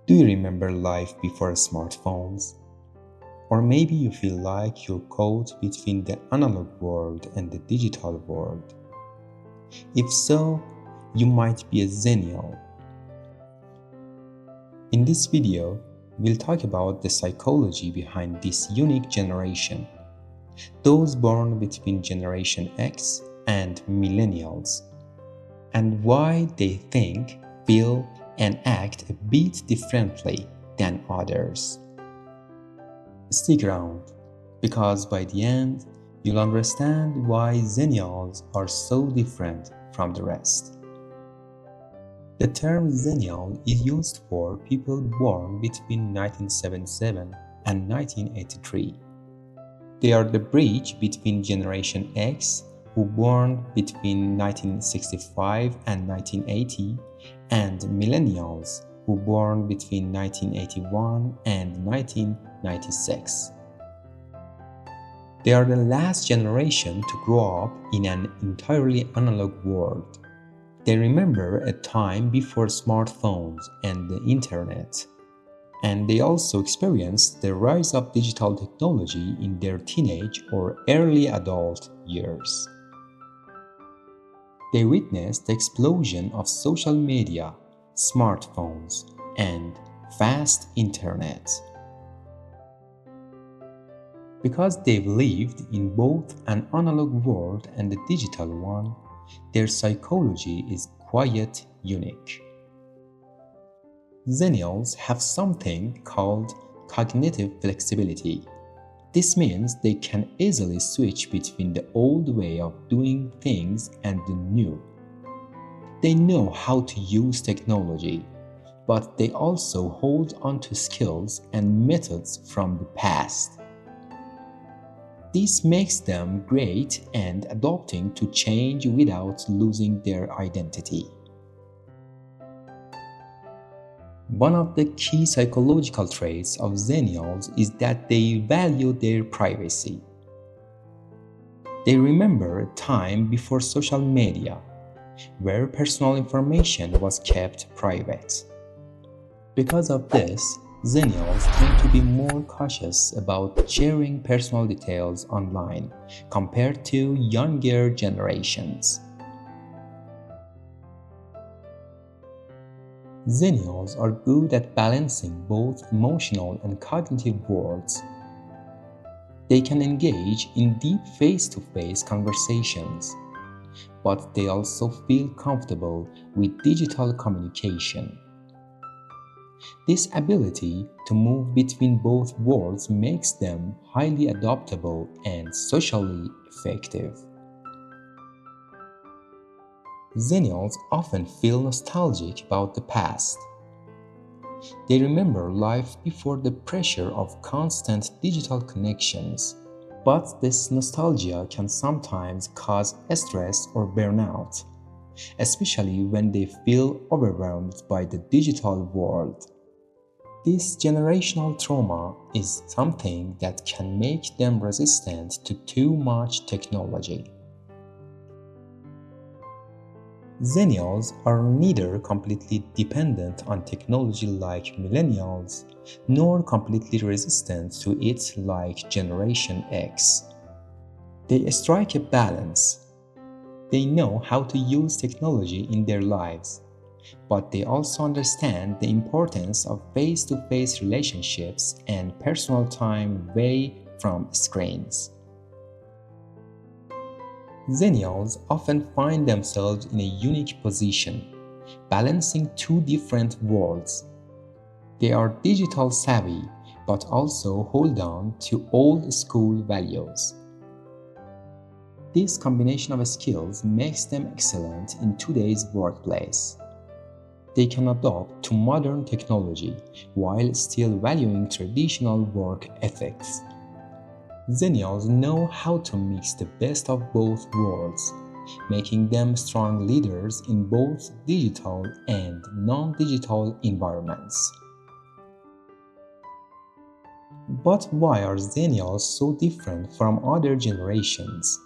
Do you remember life before smartphones? Or maybe you feel like you're caught between the analog world and the digital world. If so, you might be a Xennial. In this video, we'll talk about the psychology behind this unique generation, those born between Generation X and Millennials, and why they think, feel, and act a bit differently than others. Stick around, because by the end, you'll understand why Xennials are so different from the rest. The term Xennial is used for people born between 1977 and 1983. They are the bridge between Generation X, who born between 1965 and 1980, and Millennials, who born between 1981 and 1996. They are the last generation to grow up in an entirely analog world. They remember a time before smartphones and the internet, and they also experienced the rise of digital technology in their teenage or early adult years. They witnessed the explosion of social media, smartphones, and fast internet. Because they've lived in both an analog world and a digital one, their psychology is quite unique. Xennials have something called cognitive flexibility. This means they can easily switch between the old way of doing things and the new. They know how to use technology, but they also hold onto skills and methods from the past. This makes them great at adapting to change without losing their identity. One of the key psychological traits of Xennials is that they value their privacy. They remember a time before social media, where personal information was kept private. Because of this, Xennials tend to be more cautious about sharing personal details online compared to younger generations. Xennials are good at balancing both emotional and cognitive worlds. They can engage in deep face-to-face conversations, but they also feel comfortable with digital communication. This ability to move between both worlds makes them highly adaptable and socially effective. Xennials often feel nostalgic about the past. They remember life before the pressure of constant digital connections, but this nostalgia can sometimes cause stress or burnout, especially when they feel overwhelmed by the digital world. This generational trauma is something that can make them resistant to too much technology. Xennials are neither completely dependent on technology like Millennials, nor completely resistant to it like Generation X. They strike a balance. They know how to use technology in their lives, but they also understand the importance of face-to-face relationships and personal time away from screens. Xennials often find themselves in a unique position, balancing two different worlds. They are digital savvy, but also hold on to old school values. This combination of skills makes them excellent in today's workplace. They can adapt to modern technology while still valuing traditional work ethics. Xennials know how to mix the best of both worlds, making them strong leaders in both digital and non-digital environments. But why are Xennials so different from other generations?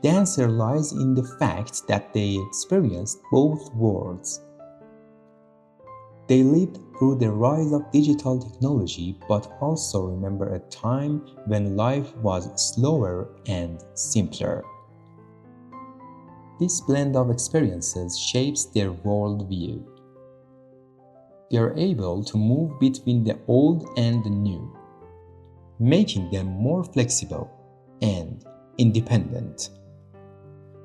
The answer lies in the fact that they experienced both worlds. They lived through the rise of digital technology but also remember a time when life was slower and simpler. This blend of experiences shapes their worldview. They are able to move between the old and the new, making them more flexible and independent.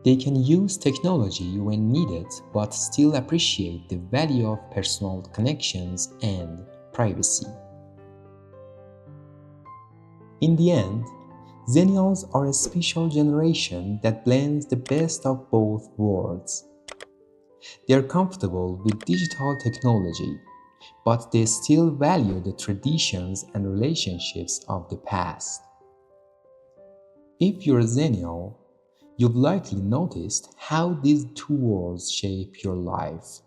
They can use technology when needed but still appreciate the value of personal connections and privacy. In the end, Xennials are a special generation that blends the best of both worlds. They are comfortable with digital technology, but they still value the traditions and relationships of the past. If you're a Xennial, you've likely noticed how these two worlds shape your life.